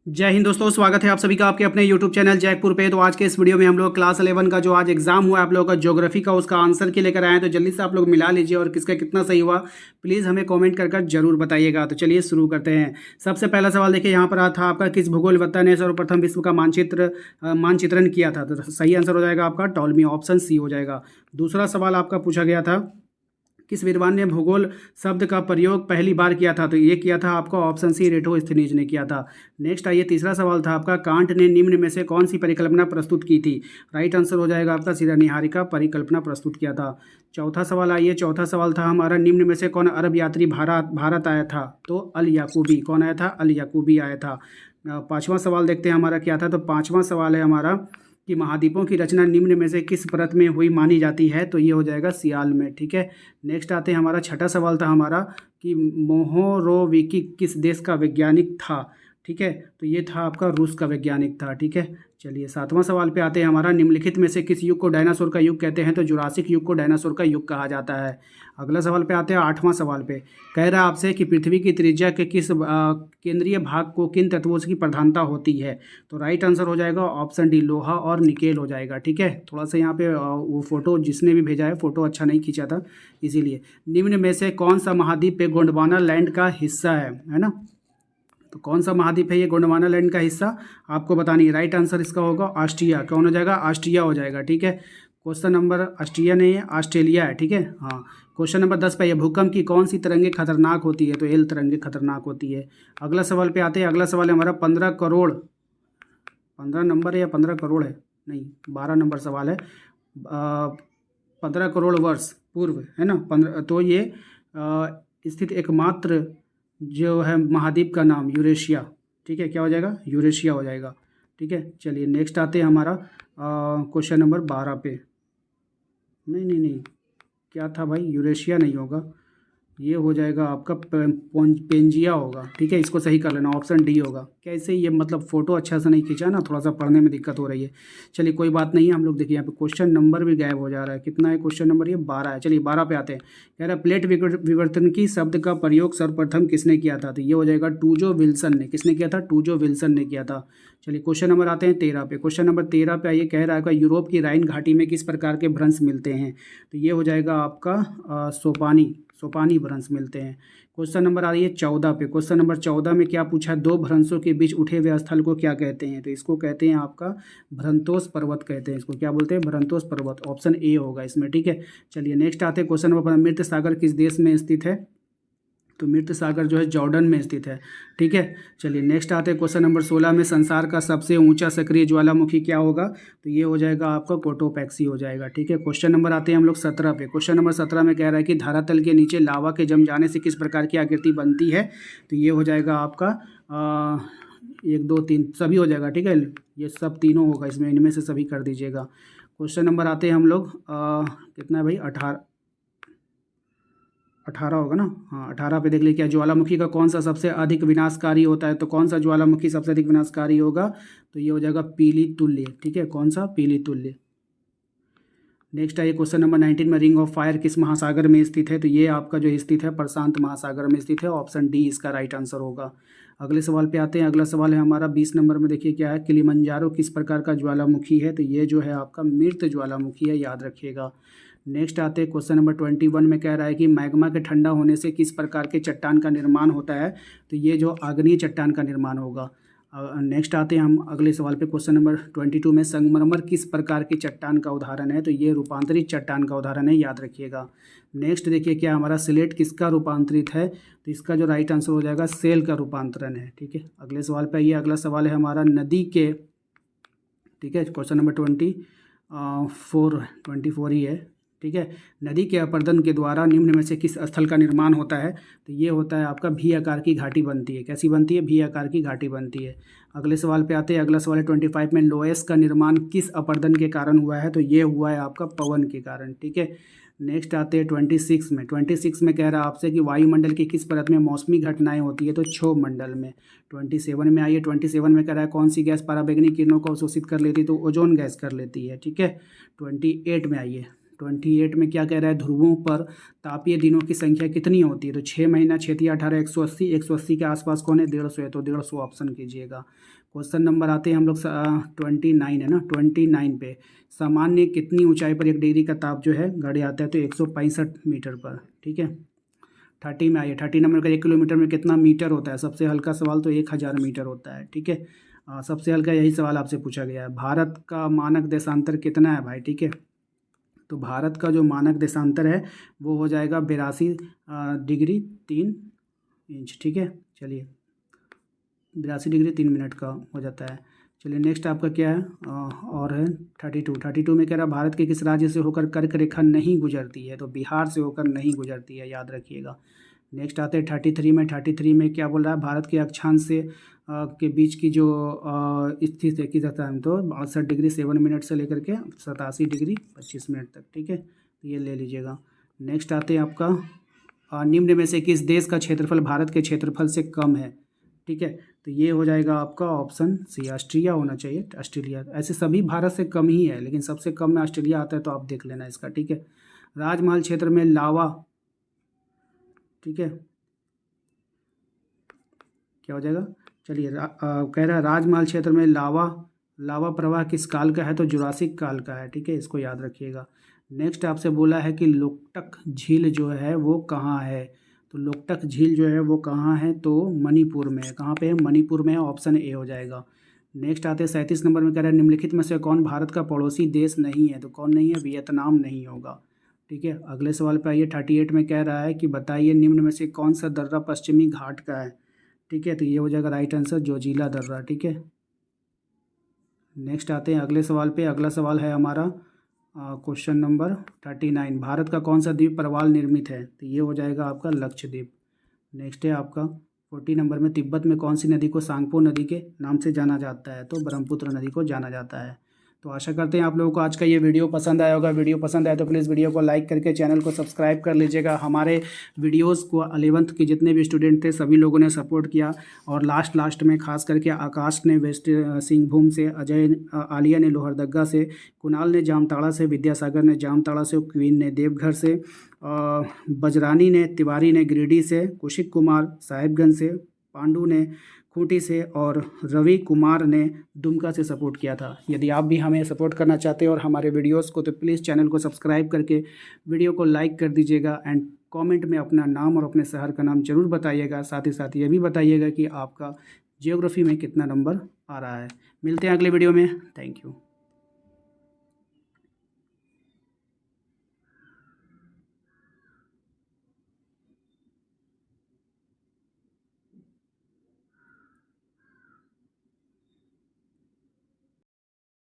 जय हिंद दोस्तों, स्वागत है आप सभी का आपके अपने YouTube चैनल जयपुर पे। तो आज के इस वीडियो में हम लोग क्लास 11 का जो आज एग्जाम हुआ है आप लोगों का ज्योग्राफी का, उसका आंसर के लेकर आए हैं। तो जल्दी से आप लोग मिला लीजिए और किसका कितना सही हुआ प्लीज़ हमें कमेंट कर जरूर बताइएगा। तो चलिए शुरू करते हैं। सबसे पहला सवाल देखिए, यहाँ पर था आपका, किस भूगोलवेत्ता ने सर्वप्रथम विश्व का मानचित्रण किया था। तो सही आंसर हो जाएगा आपका टॉलमी, ऑप्शन सी हो जाएगा। दूसरा सवाल आपका पूछा गया था, किस विद्वान ने भूगोल शब्द का प्रयोग पहली बार किया था। तो ये किया था आपका ऑप्शन सी, एरिस्टोथेनीज ने किया था। नेक्स्ट आइए, तीसरा सवाल था आपका, कांट ने निम्न में से कौन सी परिकल्पना प्रस्तुत की थी। राइट आंसर हो जाएगा आपका सीधा निहारिका परिकल्पना प्रस्तुत किया था। चौथा सवाल आइए, चौथा सवाल था हमारा, निम्न में से कौन अरब यात्री भारत भारत आया था। तो अल याकूबी, कौन आया था, अल याकूबी आया था। पांचवा सवाल देखते हैं हमारा क्या था। तो पांचवा सवाल है हमारा कि महाद्वीपों की रचना निम्न में से किस परत में हुई मानी जाती है। तो ये हो जाएगा सियाल में। ठीक है, नेक्स्ट आते हैं हमारा छठा सवाल था हमारा कि मोहोरोविकी किस देश का वैज्ञानिक था। ठीक है, तो ये था आपका रूस का वैज्ञानिक था। ठीक है, चलिए सातवां सवाल पे आते हैं हमारा, निम्नलिखित में से किस युग को डायनासोर का युग कहते हैं। तो जुरासिक युग को डायनासोर का युग कहा जाता है। अगला सवाल पे आते हैं आठवां सवाल पे, कह रहा है आपसे कि पृथ्वी की त्रिज्या के किस केंद्रीय भाग को किन तत्वों की प्रधानता होती है। तो राइट आंसर हो जाएगा ऑप्शन डी, लोहा और निकेल हो जाएगा। ठीक है, थोड़ा सा यहाँ पे वो फोटो जिसने भी भेजा है फोटो अच्छा नहीं खींचा था इसीलिए। निम्न में से कौन सा महाद्वीप पे गोंडवाना लैंड का हिस्सा है ना। तो कौन सा महाद्वीप है ये गोंडवाना लैंड का हिस्सा, आपको बतानी है। राइट आंसर इसका होगा ऑस्ट्रिया। कौन हो जाएगा, ऑस्ट्रिया हो जाएगा। ठीक है, क्वेश्चन नंबर, ऑस्ट्रिया नहीं है, ऑस्ट्रेलिया है। ठीक है, हाँ। क्वेश्चन नंबर 10 पे, भूकंप की कौन सी तरंगे खतरनाक होती है। तो एल तरंगे खतरनाक होती है। अगला सवाल पे आते हैं। अगला सवाल है हमारा 15 करोड़, 15 नंबर है या 15 करोड़ है, नहीं 12 नंबर सवाल है। 15 करोड़ वर्ष पूर्व है ना, 15, तो ये स्थित एकमात्र जो है महाद्वीप का नाम यूरेशिया। ठीक है, क्या हो जाएगा, यूरेशिया हो जाएगा। ठीक है, चलिए नेक्स्ट आते हैं हमारा क्वेश्चन नंबर 12 पे। नहीं नहीं नहीं, क्या था भाई, यूरेशिया नहीं होगा, ये हो जाएगा आपका पेंजिया होगा। ठीक है, इसको सही कर लेना, ऑप्शन डी होगा। कैसे ये, मतलब फ़ोटो अच्छा से नहीं खींचा ना, थोड़ा सा पढ़ने में दिक्कत हो रही है। चलिए कोई बात नहीं है, हम लोग देखिए यहाँ पे क्वेश्चन नंबर भी गायब हो जा रहा है। कितना है क्वेश्चन नंबर, ये 12 है। चलिए 12 पे आते हैं। कह रहा है प्लेट विवर्तन की शब्द का प्रयोग सर्वप्रथम किसने किया था। तो ये हो जाएगा टूजो विल्सन ने। किसने किया था, टूजो विल्सन ने किया था। चलिए क्वेश्चन नंबर आते हैं 13 पे। क्वेश्चन नंबर 13 पे आइए, कह रहा है कि यूरोप की राइन घाटी में किस प्रकार के भ्रंश मिलते हैं। तो ये हो जाएगा आपका सोपानी, सोपानी भ्रंश मिलते हैं। क्वेश्चन नंबर आ रही है 14 पे। क्वेश्चन नंबर 14 में क्या पूछा है, दो भ्रंशों के बीच उठे हुए स्थल को क्या कहते हैं। तो इसको कहते हैं आपका भ्रंतोस पर्वत कहते हैं। इसको क्या बोलते हैं, भ्रंतोस पर्वत, ऑप्शन ए होगा इसमें। ठीक है, चलिए नेक्स्ट आते हैं क्वेश्चन नंबर 15, मृत सागर किस देश में स्थित है। तो मृत सागर जो है जॉर्डन में स्थित है। ठीक है, चलिए नेक्स्ट आते हैं क्वेश्चन नंबर 16 में, संसार का सबसे ऊंचा सक्रिय ज्वालामुखी क्या होगा। तो ये हो जाएगा आपका कोटोपैक्सी हो जाएगा। ठीक है, क्वेश्चन नंबर आते हैं हम लोग 17 पे। क्वेश्चन नंबर 17 में कह रहा है कि धरातल के नीचे लावा के जम जाने से किस प्रकार की आकृति बनती है। तो ये हो जाएगा आपका 1 2 3 सभी हो जाएगा। ठीक है, ये सब तीनों होगा इसमें, इनमें से सभी कर दीजिएगा। क्वेश्चन नंबर आते हैं हम लोग कितना है भाई, 18 होगा ना, हाँ 18 पे देख लीजिए, क्या ज्वालामुखी का कौन सा सबसे अधिक विनाशकारी होता है। तो कौन सा ज्वालामुखी सबसे अधिक विनाशकारी होगा। तो ये हो जाएगा पीली तुल्य। ठीक है, कौन सा, पीली तुल्य। नेक्स्ट है क्वेश्चन नंबर 19 में, रिंग ऑफ फायर किस महासागर में स्थित है। तो ये आपका जो स्थित है प्रशांत महासागर में स्थित है, ऑप्शन डी इसका राइट आंसर होगा। अगले सवाल पे आते हैं। अगला सवाल है हमारा 20 नंबर में, देखिए क्या है, किलिमंजारो किस प्रकार का ज्वालामुखी है। तो ये जो है आपका मृत ज्वालामुखी है, याद रखिएगा। नेक्स्ट आते हैं क्वेश्चन नंबर 21 में, कह रहा है कि मैग्मा के ठंडा होने से किस प्रकार के चट्टान का निर्माण होता है। तो ये जो आग्नेय चट्टान का निर्माण होगा। नेक्स्ट आते हैं हम अगले सवाल पे, क्वेश्चन नंबर 22 में, संगमरमर किस प्रकार की चट्टान का उदाहरण है। तो ये रूपांतरित चट्टान का उदाहरण है, याद रखिएगा। नेक्स्ट देखिए क्या हमारा, सिलेट किसका रूपांतरित है। तो इसका जो राइट आंसर हो जाएगा सेल का रूपांतरण है। ठीक है, अगले सवाल पे आइए। अगला सवाल है हमारा नदी के, ठीक है, क्वेश्चन नंबर 24 ही है। ठीक है, नदी के अपर्दन के द्वारा निम्न में से किस स्थल का निर्माण होता है। तो ये होता है आपका भी आकार की घाटी बनती है। कैसी बनती है, भी आकार की घाटी बनती है। अगले सवाल पे आते हैं। अगला सवाल है 25 में, लोएस का निर्माण किस अपर्दन के कारण हुआ है। तो ये हुआ है आपका पवन के कारण। ठीक है, नेक्स्ट आते हैं 26 में। 26 में कह रहा है आपसे कि वायुमंडल की किस परत में मौसमी घटनाएं होती है। तो क्षोभ मंडल में। 27 में आइए। 27 में कह रहा है कौन सी गैस पराबैंगनी किरणों को अवशोषित कर लेती है। तो ओजोन गैस कर लेती है। ठीक है, 28 में आइए। 28 में क्या कह रहा है, ध्रुवों पर तापीय दिनों की संख्या कितनी होती है? तो 6 महीना, 6 तिया 18, 180, 180 के आसपास कौन है, 150 है, तो 150 ऑप्शन कीजिएगा। क्वेश्चन नंबर आते हैं हम लोग 29 है ना, 29 पे, सामान्य कितनी ऊंचाई पर 1 डिग्री का ताप जो है घट जाता है? तो 165 मीटर पर। ठीक है, 30 में आइए, 30 नंबर का 1 किलोमीटर में कितना मीटर होता है? सबसे हल्का सवाल तो 1000 मीटर होता है। ठीक है, सबसे हल्का यही सवाल आपसे पूछा गया है। भारत का मानक देशांतर कितना है भाई? ठीक है, तो भारत का जो मानक देशांतर है वो हो जाएगा 82 डिग्री 3 इंच। ठीक है, चलिए 82 डिग्री 3 मिनट का हो जाता है। चलिए नेक्स्ट आपका क्या है, और है 32 में कह रहा है भारत के किस राज्य से होकर कर्क रेखा नहीं गुजरती है? तो बिहार से होकर नहीं गुजरती है, याद रखिएगा। नेक्स्ट आते हैं 33 में क्या बोल रहा है, भारत के अक्षांश से के बीच की जो स्थिति है किस स्थान, तो 62 डिग्री 7 मिनट से लेकर के 87 डिग्री 25 मिनट तक। ठीक है, तो ये ले लीजिएगा। नेक्स्ट आते हैं आपका निम्न में से किस देश का क्षेत्रफल भारत के क्षेत्रफल से कम है? ठीक है, तो ये हो जाएगा आपका ऑप्शन सी, ऑस्ट्रिया होना चाहिए, ऑस्ट्रेलिया। ऐसे सभी भारत से कम ही है, लेकिन सबसे कम में ऑस्ट्रेलिया आता है, तो आप देख लेना इसका। ठीक है, राजमहल क्षेत्र में लावा, ठीक है, क्या हो जाएगा, चलिए कह रहा है राजमहल क्षेत्र में लावा प्रवाह किस काल का है? तो जुरासिक काल का है। ठीक है, इसको याद रखिएगा। नेक्स्ट आपसे बोला है कि लोकटक झील जो है वो कहाँ है? तो लोकटक झील जो है वो कहाँ है? तो मणिपुर में है। कहाँ पे है? मणिपुर में है, ऑप्शन ए हो जाएगा। नेक्स्ट आते हैं 37 नंबर में, कह रहा है निम्नलिखित में से कौन भारत का पड़ोसी देश नहीं है? तो कौन नहीं है? वियतनाम नहीं होगा। ठीक है, अगले सवाल पे आइए। 38 में कह रहा है कि बताइए निम्न में से कौन सा दर्रा पश्चिमी घाट का है? ठीक है, तो ये हो जाएगा राइट आंसर, जोजिला दर्रा। ठीक है, नेक्स्ट आते हैं अगले सवाल पे। अगला सवाल है हमारा क्वेश्चन नंबर 39, भारत का कौन सा द्वीप प्रवाल निर्मित है? तो ये हो जाएगा आपका लक्षद्वीप। नेक्स्ट है आपका 40 नंबर में, तिब्बत में कौन सी नदी को सांगपो नदी के नाम से जाना जाता है? तो ब्रह्मपुत्र नदी को जाना जाता है। तो आशा करते हैं आप लोगों को आज का ये वीडियो पसंद आया होगा। वीडियो पसंद आया तो प्लीज़ वीडियो को लाइक करके चैनल को सब्सक्राइब कर लीजिएगा। हमारे वीडियोस को 11th के जितने भी स्टूडेंट थे सभी लोगों ने सपोर्ट किया, और लास्ट में खास करके आकाश ने वेस्ट सिंहभूम से, अजय आलिया ने लोहरदग्गा से, कुणाल ने जामताड़ा से, विद्यासागर ने जामताड़ा से, क्वीन ने देवघर से, बजरानी ने, तिवारी ने गिरिडीह से, कुशिक कुमार साहिबगंज से, पांडु ने खूंटी से, और रवि कुमार ने दुमका से सपोर्ट किया था। यदि आप भी हमें सपोर्ट करना चाहते हैं और हमारे वीडियोस को, तो प्लीज़ चैनल को सब्सक्राइब करके वीडियो को लाइक कर दीजिएगा, एंड कमेंट में अपना नाम और अपने शहर का नाम जरूर बताइएगा। साथ ही साथ ये भी बताइएगा कि आपका जियोग्राफी में कितना नंबर आ रहा है। मिलते हैं अगले वीडियो में। Thank you.